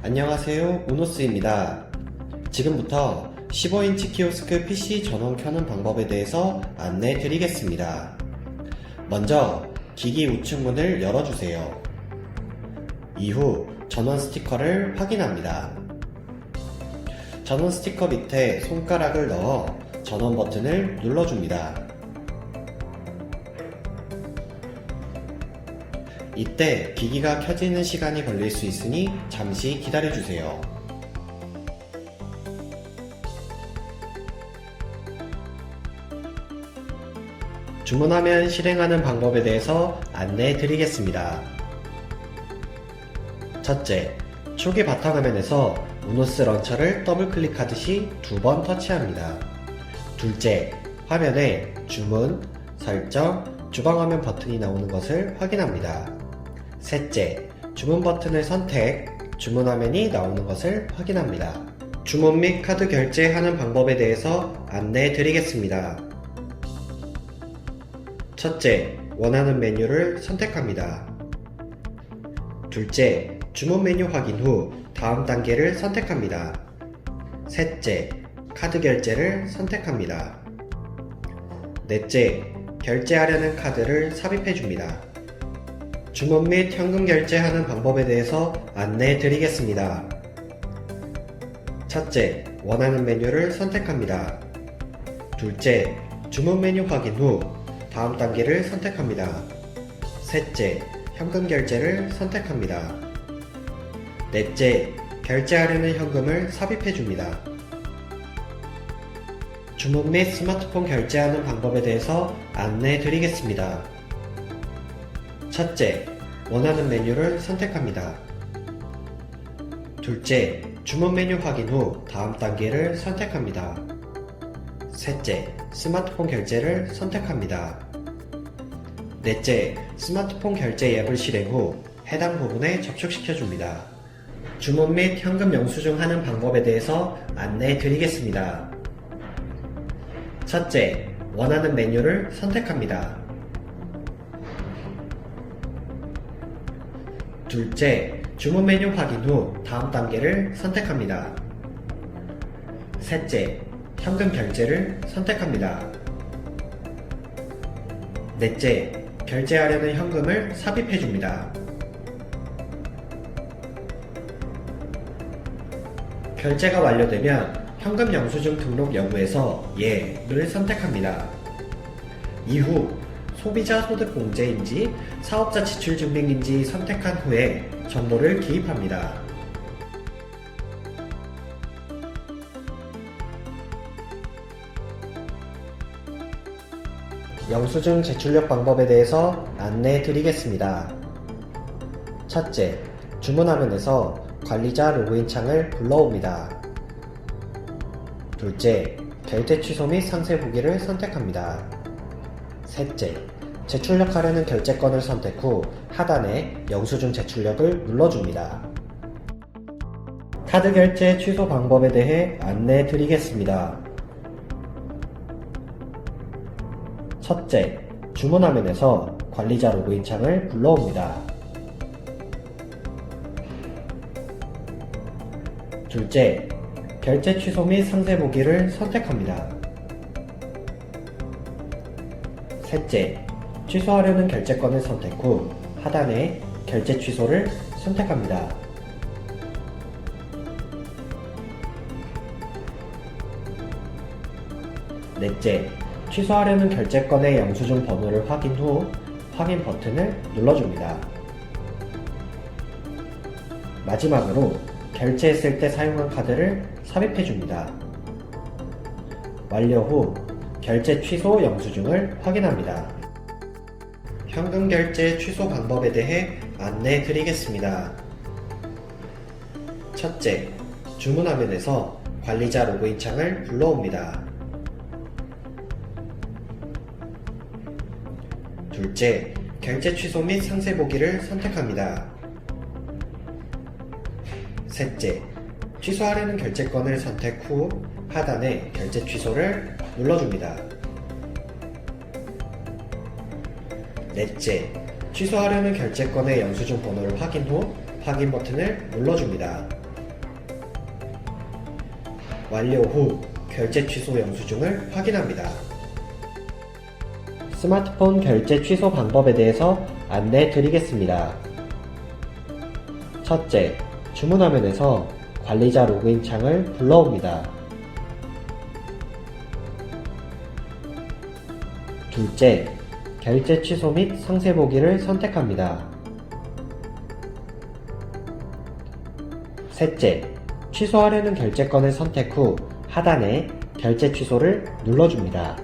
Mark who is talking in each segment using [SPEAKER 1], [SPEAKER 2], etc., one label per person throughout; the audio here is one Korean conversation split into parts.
[SPEAKER 1] 안녕하세요, 우노스입니다. 지금부터 15인치 키오스크 PC 전원 켜는 방법에 대해서 안내 드리겠습니다. 먼저 기기 우측 문을 열어주세요. 이후 전원 스티커를 확인합니다. 전원 스티커 밑에 손가락을 넣어 전원 버튼을 눌러줍니다. 이때 기기가 켜지는 시간이 걸릴 수 있으니 잠시 기다려주세요. 주문하면 실행하는 방법에 대해서 안내해 드리겠습니다. 첫째, 초기 바탕화면에서 우노스 런처를 더블 클릭하듯이 2번 터치합니다. 둘째, 화면에 주문, 설정, 주방화면 버튼이 나오는 것을 확인합니다. 셋째, 주문 버튼을 선택, 주문 화면이 나오는 것을 확인합니다. 주문 및 카드 결제하는 방법에 대해서 안내해 드리겠습니다. 첫째, 원하는 메뉴를 선택합니다. 둘째, 주문 메뉴 확인 후 다음 단계를 선택합니다. 셋째, 카드 결제를 선택합니다. 넷째, 결제하려는 카드를 삽입해 줍니다. 주문 및 현금 결제하는 방법에 대해서 안내해 드리겠습니다. 첫째, 원하는 메뉴를 선택합니다. 둘째, 주문 메뉴 확인 후 다음 단계를 선택합니다. 셋째, 현금 결제를 선택합니다. 넷째, 결제하려는 현금을 삽입해 줍니다. 주문 및 스마트폰 결제하는 방법에 대해서 안내해 드리겠습니다. 첫째, 원하는 메뉴를 선택합니다. 둘째, 주문 메뉴 확인 후 다음 단계를 선택합니다. 셋째, 스마트폰 결제를 선택합니다. 넷째, 스마트폰 결제 앱을 실행 후 해당 부분에 접속시켜 줍니다. 주문 및 현금 영수증 하는 방법에 대해서 안내해 드리겠습니다. 첫째, 원하는 메뉴를 선택합니다. 둘째, 주문 메뉴 확인 후 다음 단계를 선택합니다. 셋째, 현금 결제를 선택합니다. 넷째, 결제하려는 현금을 삽입해 줍니다. 결제가 완료되면 현금 영수증 등록 여부에서 예를 선택합니다. 이후 소비자 소득 공제인지 사업자 지출 증빙인지 선택한 후에 정보를 기입합니다. 영수증 제출력 방법에 대해서 안내해 드리겠습니다. 첫째, 주문 화면에서 관리자 로그인 창을 불러옵니다. 둘째, 결제 취소 및 상세 보기를 선택합니다. 셋째, 제출력하려는 결제건을 선택 후 하단에 영수증 제출력을 눌러줍니다. 카드 결제 취소 방법에 대해 안내해 드리겠습니다. 첫째, 주문 화면에서 관리자 로그인 창을 불러옵니다. 둘째, 결제 취소 및 상세 보기를 선택합니다. 셋째, 취소하려는 결제건을 선택 후 하단에 결제 취소를 선택합니다. 넷째, 취소하려는 결제건의 영수증 번호를 확인 후 확인 버튼을 눌러줍니다. 마지막으로 결제했을 때 사용한 카드를 삽입해 줍니다. 완료 후 결제 취소 영수증을 확인합니다. 현금 결제 취소 방법에 대해 안내해 드리겠습니다. 첫째, 주문 화면에서 관리자 로그인 창을 불러옵니다. 둘째, 결제 취소 및 상세 보기를 선택합니다. 셋째, 취소하려는 결제건을 선택 후 하단에 결제 취소를 눌러줍니다. 넷째, 취소하려는 결제건의 영수증 번호를 확인 후 확인 버튼을 눌러줍니다. 완료 후 결제 취소 영수증을 확인합니다. 스마트폰 결제 취소 방법에 대해서 안내해 드리겠습니다. 첫째, 주문 화면에서 관리자 로그인 창을 불러옵니다. 둘째, 결제 취소 및 상세 보기를 선택합니다. 셋째, 취소하려는 결제건을 선택 후 하단에 결제 취소를 눌러줍니다.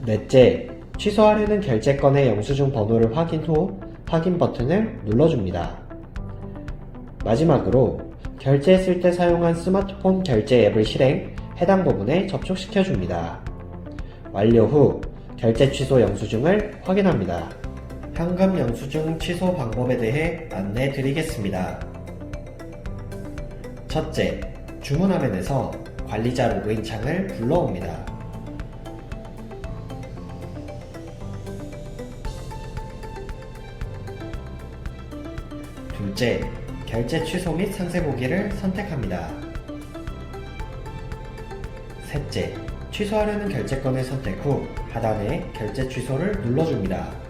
[SPEAKER 1] 넷째, 취소하려는 결제건의 영수증 번호를 확인 후 확인 버튼을 눌러줍니다. 마지막으로 결제했을 때 사용한 스마트폰 결제 앱을 실행, 해당 부분에 접속시켜줍니다. 완료 후 결제 취소 영수증을 확인합니다. 현금 영수증 취소 방법에 대해 안내해 드리겠습니다. 첫째, 주문 화면에서 관리자 로그인 창을 불러옵니다. 둘째, 결제 취소 및 상세 보기를 선택합니다. 셋째, 취소하려는 결제건을 선택 후 하단에 결제 취소를 눌러줍니다.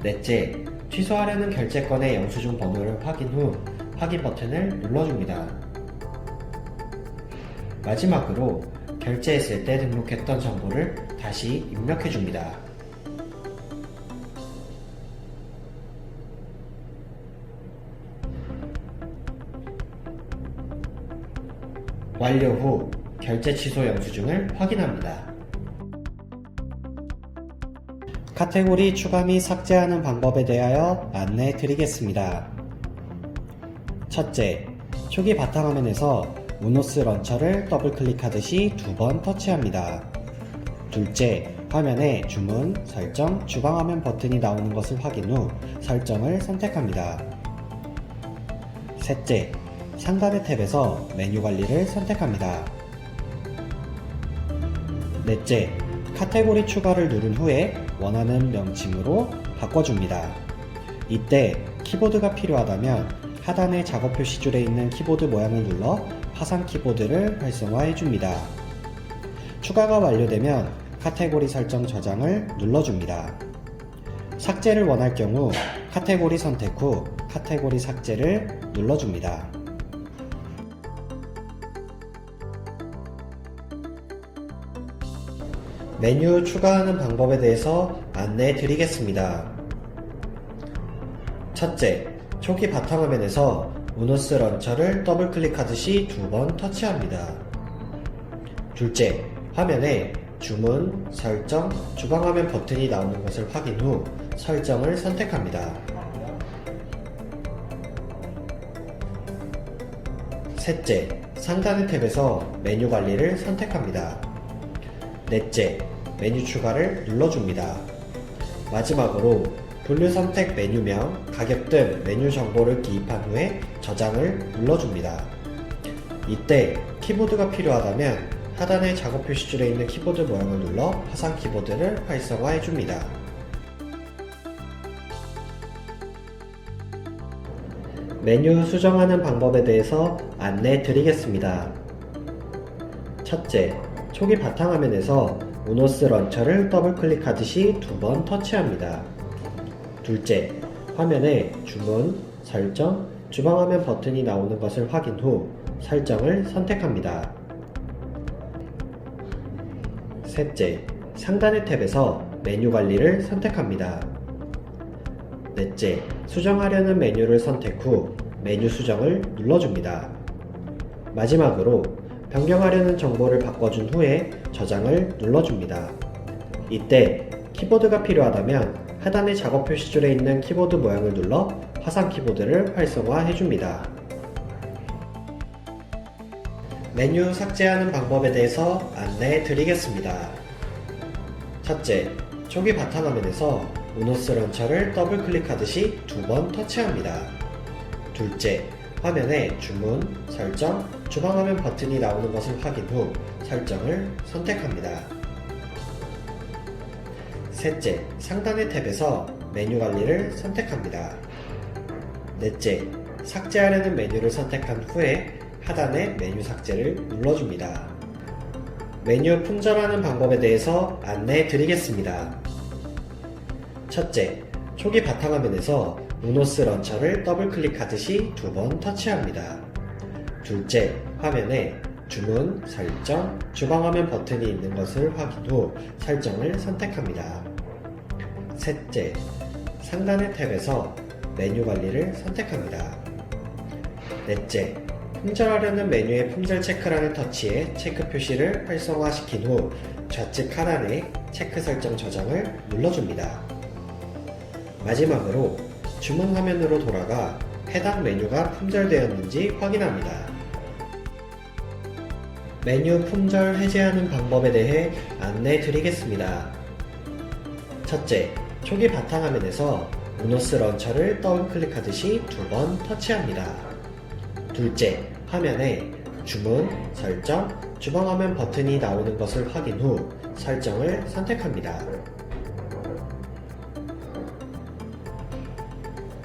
[SPEAKER 1] 넷째, 취소하려는 결제건의 영수증 번호를 확인 후 확인 버튼을 눌러줍니다. 마지막으로 결제했을 때 등록했던 정보를 다시 입력해줍니다. 완료 후 결제 취소 영수증을 확인합니다. 카테고리 추가 및 삭제하는 방법에 대하여 안내해 드리겠습니다. 첫째, 초기 바탕화면에서 우노스 런처를 더블 클릭하듯이 2번 터치합니다. 둘째, 화면에 주문, 설정, 주방화면 버튼이 나오는 것을 확인 후 설정을 선택합니다. 셋째, 상단의 탭에서 메뉴 관리를 선택합니다. 넷째, 카테고리 추가를 누른 후에 원하는 명칭으로 바꿔줍니다. 이때 키보드가 필요하다면 하단의 작업 표시줄에 있는 키보드 모양을 눌러 화상 키보드를 활성화해줍니다. 추가가 완료되면 카테고리 설정 저장을 눌러줍니다. 삭제를 원할 경우 카테고리 선택 후 카테고리 삭제를 눌러줍니다. 메뉴 추가하는 방법에 대해서 안내해 드리겠습니다. 첫째, 초기 바탕화면에서 우노스 런처를 더블 클릭하듯이 2번 터치합니다. 둘째, 화면에 주문, 설정, 주방화면 버튼이 나오는 것을 확인 후 설정을 선택합니다. 셋째, 상단의 탭에서 메뉴 관리를 선택합니다. 넷째, 메뉴 추가를 눌러줍니다. 마지막으로 분류 선택 메뉴명, 가격 등 메뉴 정보를 기입한 후에 저장을 눌러줍니다. 이때 키보드가 필요하다면 하단의 작업 표시줄에 있는 키보드 모양을 눌러 화상 키보드를 활성화해줍니다. 메뉴 수정하는 방법에 대해서 안내해 드리겠습니다. 첫째, 초기 바탕화면에서 우노스 런처를 더블 클릭하듯이 2번 터치합니다. 둘째, 화면에 주문, 설정, 주방화면 버튼이 나오는 것을 확인 후 설정을 선택합니다. 셋째, 상단의 탭에서 메뉴 관리를 선택합니다. 넷째, 수정하려는 메뉴를 선택 후 메뉴 수정을 눌러줍니다. 마지막으로 변경하려는 정보를 바꿔준 후에 저장을 눌러줍니다. 이때 키보드가 필요하다면 하단의 작업 표시줄에 있는 키보드 모양을 눌러 화상 키보드를 활성화해줍니다. 메뉴 삭제하는 방법에 대해서 안내해 드리겠습니다. 첫째, 초기 바탕화면에서 우노스 런처를 더블 클릭하듯이 2번 터치합니다. 둘째, 화면에 주문, 설정, 주방화면 버튼이 나오는 것을 확인 후 설정을 선택합니다. 셋째, 상단의 탭에서 메뉴 관리를 선택합니다. 넷째, 삭제하려는 메뉴를 선택한 후에 하단의 메뉴 삭제를 눌러줍니다. 메뉴 품절하는 방법에 대해서 안내해 드리겠습니다. 첫째, 초기 바탕화면에서 우노스 런처를 더블 클릭하듯이 2번 터치합니다. 둘째, 화면에 주문, 설정, 주방화면 버튼이 있는 것을 확인 후 설정을 선택합니다. 셋째, 상단의 탭에서 메뉴 관리를 선택합니다. 넷째, 품절하려는 메뉴의 품절 체크란을 터치해 체크 표시를 활성화시킨 후 좌측 하단에 체크 설정 저장을 눌러줍니다. 마지막으로 주문 화면으로 돌아가 해당 메뉴가 품절되었는지 확인합니다. 메뉴 품절 해제하는 방법에 대해 안내해 드리겠습니다. 첫째, 초기 바탕화면에서 우노스 런처를 더블 클릭하듯이 2번 터치합니다. 둘째, 화면에 주문, 설정, 주방화면 버튼이 나오는 것을 확인 후 설정을 선택합니다.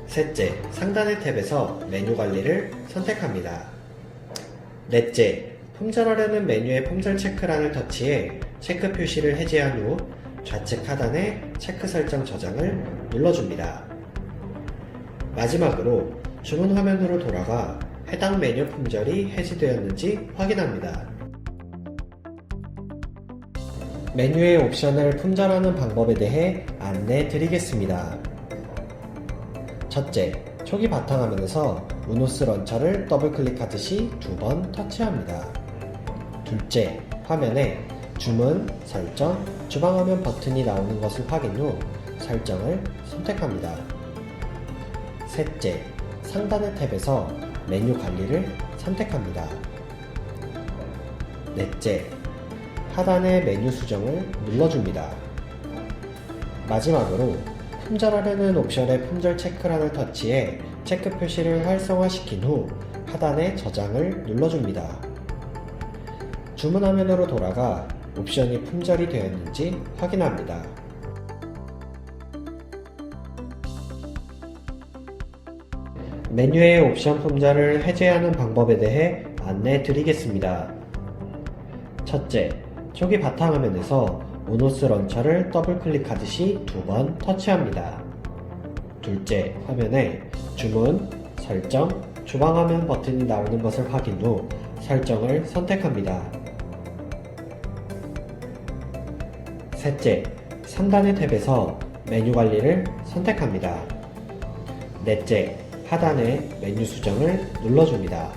[SPEAKER 1] 셋째, 상단의 탭에서 메뉴 관리를 선택합니다. 넷째, 품절하려는 메뉴의 품절 체크란을 터치해 체크 표시를 해제한 후 좌측 하단에 체크 설정 저장을 눌러줍니다. 마지막으로 주문 화면으로 돌아가 해당 메뉴 품절이 해지되었는지 확인합니다. 메뉴의 옵션을 품절하는 방법에 대해 안내해 드리겠습니다. 첫째, 초기 바탕화면에서 우노스 런처를 더블 클릭하듯이 2번 터치합니다. 둘째, 화면에 주문, 설정, 주방화면 버튼이 나오는 것을 확인 후 설정을 선택합니다. 셋째, 상단의 탭에서 메뉴 관리를 선택합니다. 넷째, 하단의 메뉴 수정을 눌러줍니다. 마지막으로 품절하려는 옵션의 품절 체크란을 터치해 체크 표시를 활성화시킨 후 하단의 저장을 눌러줍니다. 주문 화면으로 돌아가 옵션이 품절이 되었는지 확인합니다. 메뉴의 옵션 품절을 해제하는 방법에 대해 안내해 드리겠습니다. 첫째, 초기 바탕화면에서 우노스 런처를 더블 클릭하듯이 2번 터치합니다. 둘째, 화면에 주문, 설정, 주방화면 버튼이 나오는 것을 확인 후 설정을 선택합니다. 셋째, 상단의 탭에서 메뉴 관리를 선택합니다. 넷째, 하단의 메뉴 수정을 눌러줍니다.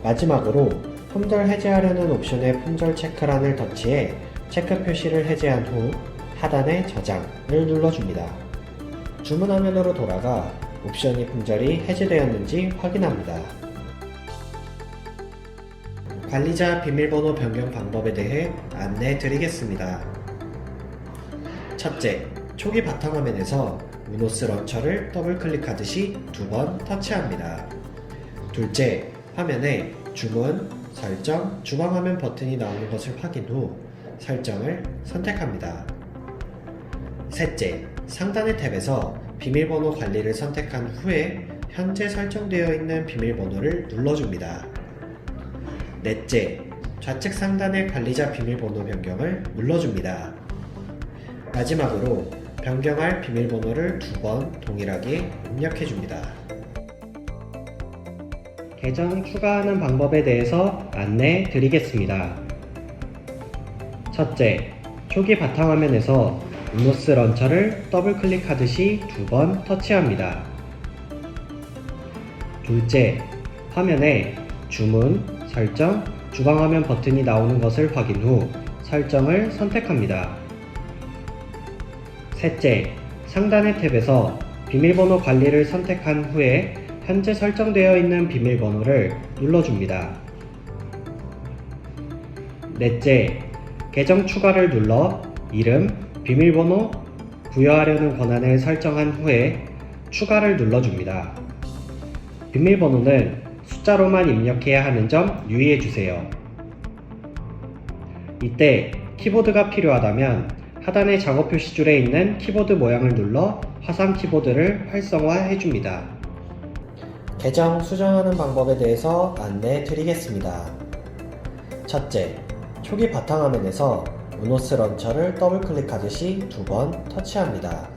[SPEAKER 1] 마지막으로 품절 해제하려는 옵션의 품절 체크란을 터치해 체크 표시를 해제한 후 하단의 저장을 눌러줍니다. 주문 화면으로 돌아가 옵션이 품절이 해제되었는지 확인합니다. 관리자 비밀번호 변경 방법에 대해 안내해 드리겠습니다. 첫째, 초기 바탕화면에서 우노스 런처를 더블 클릭하듯이 2번 터치합니다. 둘째, 화면에 주문, 설정, 주방화면 버튼이 나오는 것을 확인 후 설정을 선택합니다. 셋째, 상단의 탭에서 비밀번호 관리를 선택한 후에 현재 설정되어 있는 비밀번호를 눌러줍니다. 넷째, 좌측 상단의 관리자 비밀번호 변경을 눌러줍니다. 마지막으로 변경할 비밀번호를 2번 동일하게 입력해줍니다. 계정 추가하는 방법에 대해서 안내해 드리겠습니다. 첫째, 초기 바탕화면에서 우노스 런처를 더블 클릭하듯이 2번 터치합니다. 둘째, 화면에 주문, 설정, 주방화면 버튼이 나오는 것을 확인 후 설정을 선택합니다. 셋째, 상단의 탭에서 비밀번호 관리를 선택한 후에 현재 설정되어 있는 비밀번호를 눌러줍니다. 넷째, 계정 추가를 눌러 이름, 비밀번호 부여하려는 권한을 설정한 후에 추가를 눌러줍니다. 비밀번호는 숫자로만 입력해야 하는 점 유의해주세요. 이때 키보드가 필요하다면 하단의 작업 표시줄에 있는 키보드 모양을 눌러 화상 키보드를 활성화해줍니다. 계정 수정하는 방법에 대해서 안내해 드리겠습니다. 첫째, 초기 바탕화면에서 우노스 런처를 더블 클릭하듯이 2번 터치합니다.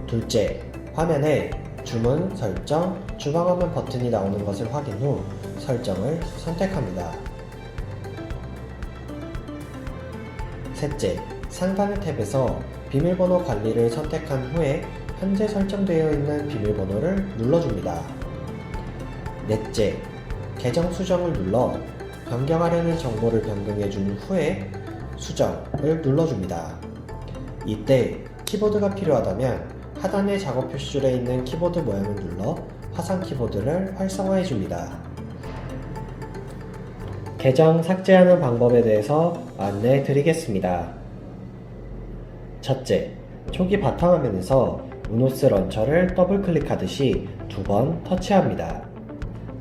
[SPEAKER 1] 둘째, 화면에 주문, 설정, 주방화면 버튼이 나오는 것을 확인 후 설정을 선택합니다. 셋째, 상단의 탭에서 비밀번호 관리를 선택한 후에 현재 설정되어 있는 비밀번호를 눌러줍니다. 넷째, 계정 수정을 눌러 변경하려는 정보를 변경해 준 후에 수정을 눌러줍니다. 이때 키보드가 필요하다면 하단의 작업 표시줄에 있는 키보드 모양을 눌러 화상 키보드를 활성화해 줍니다. 계정 삭제하는 방법에 대해서 안내해 드리겠습니다. 첫째, 초기 바탕화면에서 우노스 런처를 더블 클릭하듯이 2번 터치합니다.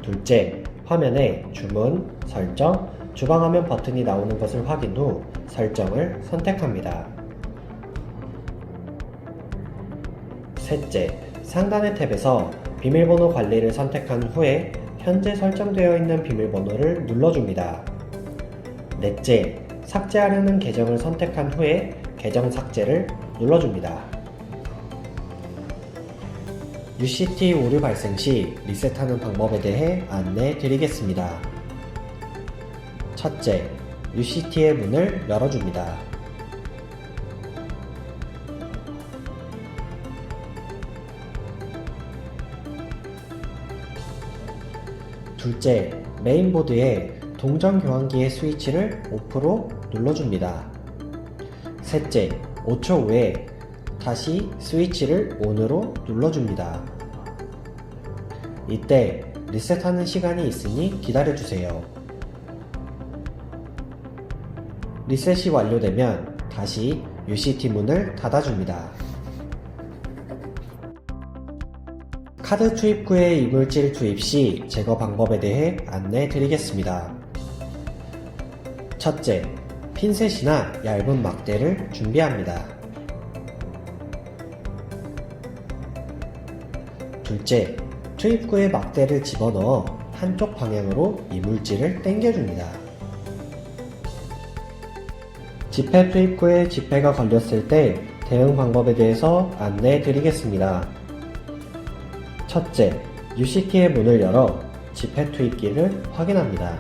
[SPEAKER 1] 둘째, 화면에 주문, 설정, 주방화면 버튼이 나오는 것을 확인 후 설정을 선택합니다. 셋째, 상단의 탭에서 비밀번호 관리를 선택한 후에 현재 설정되어 있는 비밀번호를 눌러줍니다. 넷째, 삭제하려는 계정을 선택한 후에 계정 삭제를 눌러줍니다. UCT 오류 발생 시 리셋하는 방법에 대해 안내해 드리겠습니다. 첫째, UCT의 문을 열어줍니다. 둘째, 메인보드에 동전 교환기의 스위치를 오프로 눌러줍니다. 셋째, 5초 후에 다시 스위치를 ON으로 눌러줍니다. 이때 리셋하는 시간이 있으니 기다려주세요. 리셋이 완료되면 다시 UCT 문을 닫아줍니다. 카드 투입 후의 이물질 투입 시 제거 방법에 대해 안내해 드리겠습니다. 첫째, 핀셋이나 얇은 막대를 준비합니다. 둘째, 투입 후에 막대를 집어넣어 한쪽 방향으로 이물질을 당겨줍니다. 지폐 투입 후에 지폐가 걸렸을 때 대응 방법에 대해서 안내해 드리겠습니다. 첫째, UCT의 문을 열어 지폐 투입기를 확인합니다.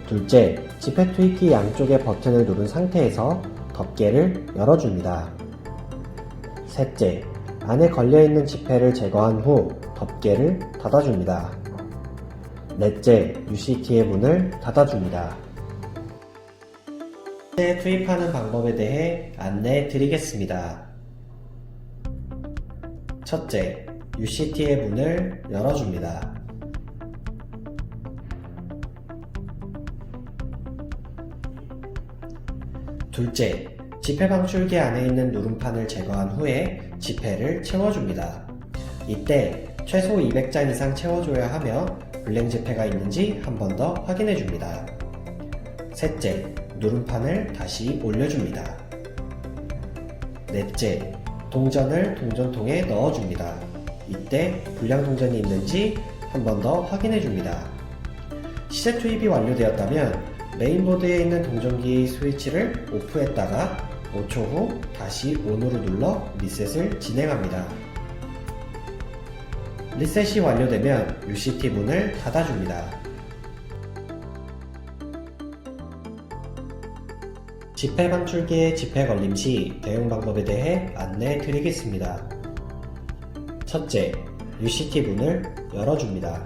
[SPEAKER 1] 둘째, 지폐 투입기 양쪽의 버튼을 누른 상태에서 덮개를 열어줍니다. 셋째, 안에 걸려있는 지폐를 제거한 후 덮개를 닫아줍니다. 넷째, UCT의 문을 닫아줍니다. 투입하는 방법에 대해 안내해 드리겠습니다. 첫째, UCT의 문을 열어줍니다. 둘째, 지폐 방출기 안에 있는 누름판을 제거한 후에 지폐를 채워줍니다. 이때 최소 200장 이상 채워줘야 하며 블랭 지폐가 있는지 한 번 더 확인해줍니다. 셋째, 누름판을 다시 올려줍니다. 넷째, 동전을 동전통에 넣어줍니다. 이때 불량 동전이 있는지 한 번 더 확인해줍니다. 시제 투입이 완료되었다면 메인보드에 있는 동전기 스위치를 오프했다가 5초 후 다시 ON으로 눌러 리셋을 진행합니다. 리셋이 완료되면 UCT 문을 닫아줍니다. 지폐 방출기에 지폐 걸림 시 대응 방법에 대해 안내해 드리겠습니다. 첫째, UCT 문을 열어줍니다.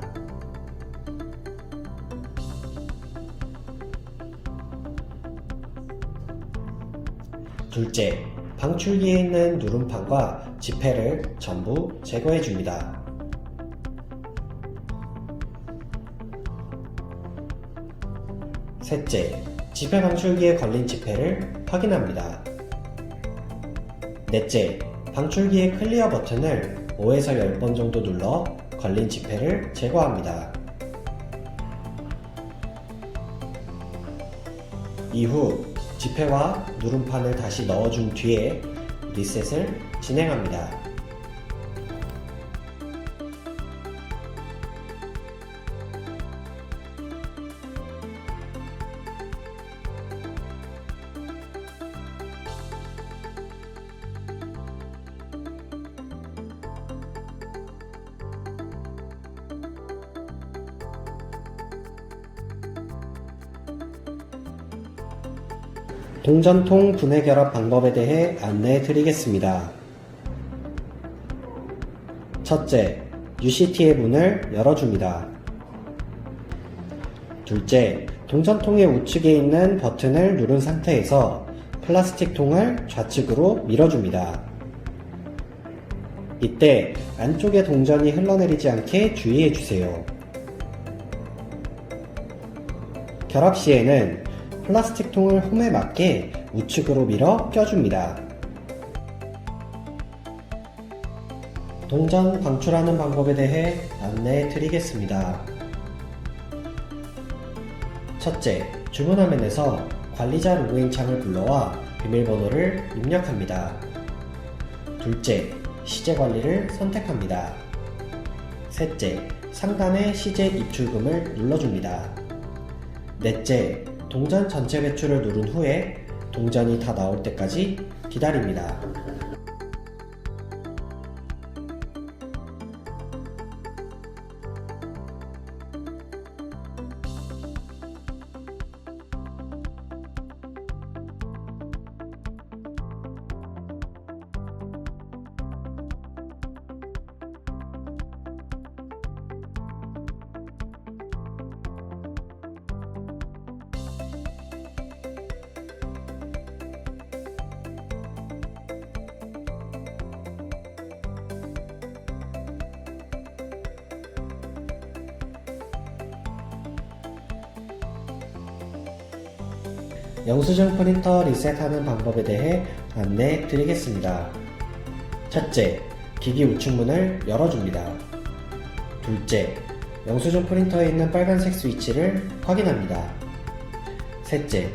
[SPEAKER 1] 둘째, 방출기에 있는 누름판과 지폐를 전부 제거해줍니다. 셋째, 지폐 방출기에 걸린 지폐를 확인합니다. 넷째, 방출기의 클리어 버튼을 5에서 10번 정도 눌러 걸린 지폐를 제거합니다. 이후 지폐와 누름판을 다시 넣어준 뒤에 리셋을 진행합니다. 동전통 분해 결합 방법에 대해 안내해 드리겠습니다. 첫째, UCT의 문을 열어줍니다. 둘째, 동전통의 우측에 있는 버튼을 누른 상태에서 플라스틱 통을 좌측으로 밀어줍니다. 이때 안쪽에 동전이 흘러내리지 않게 주의해주세요. 결합 시에는 플라스틱 통을 홈에 맞게 우측으로 밀어 껴줍니다. 동전 방출하는 방법에 대해 안내해 드리겠습니다. 첫째, 주문 화면에서 관리자 로그인 창을 불러와 비밀번호를 입력합니다. 둘째, 시제 관리를 선택합니다. 셋째, 상단의 시제 입출금을 눌러줍니다. 넷째, 동전 전체 배출을 누른 후에 동전이 다 나올 때까지 기다립니다. 영수증 프린터 리셋하는 방법에 대해 안내해 드리겠습니다. 첫째, 기기 우측문을 열어줍니다. 둘째, 영수증 프린터에 있는 빨간색 스위치를 확인합니다. 셋째,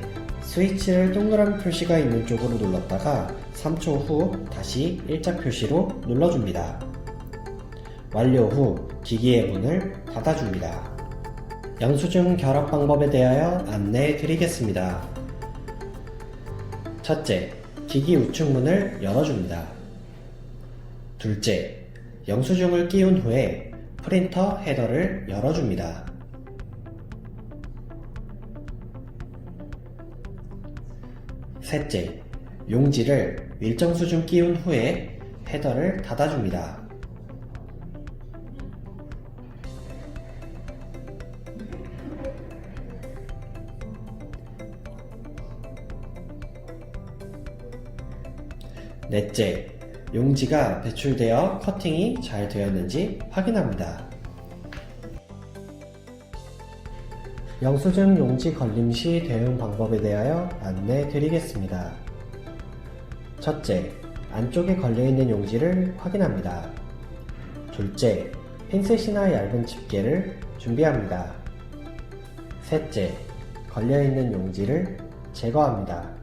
[SPEAKER 1] 스위치를 동그라미 표시가 있는 쪽으로 눌렀다가 3초 후 다시 일자 표시로 눌러줍니다. 완료 후 기기의 문을 닫아줍니다. 영수증 결합 방법에 대하여 안내해 드리겠습니다. 첫째, 기기 우측 문을 열어줍니다. 둘째, 영수증을 끼운 후에 프린터 헤더를 열어줍니다. 셋째, 용지를 일정 수준 끼운 후에 헤더를 닫아줍니다. 넷째, 용지가 배출되어 커팅이 잘 되었는지 확인합니다. 영수증 용지 걸림 시 대응 방법에 대하여 안내해 드리겠습니다. 첫째, 안쪽에 걸려있는 용지를 확인합니다. 둘째, 핀셋이나 얇은 집게를 준비합니다. 셋째, 걸려있는 용지를 제거합니다.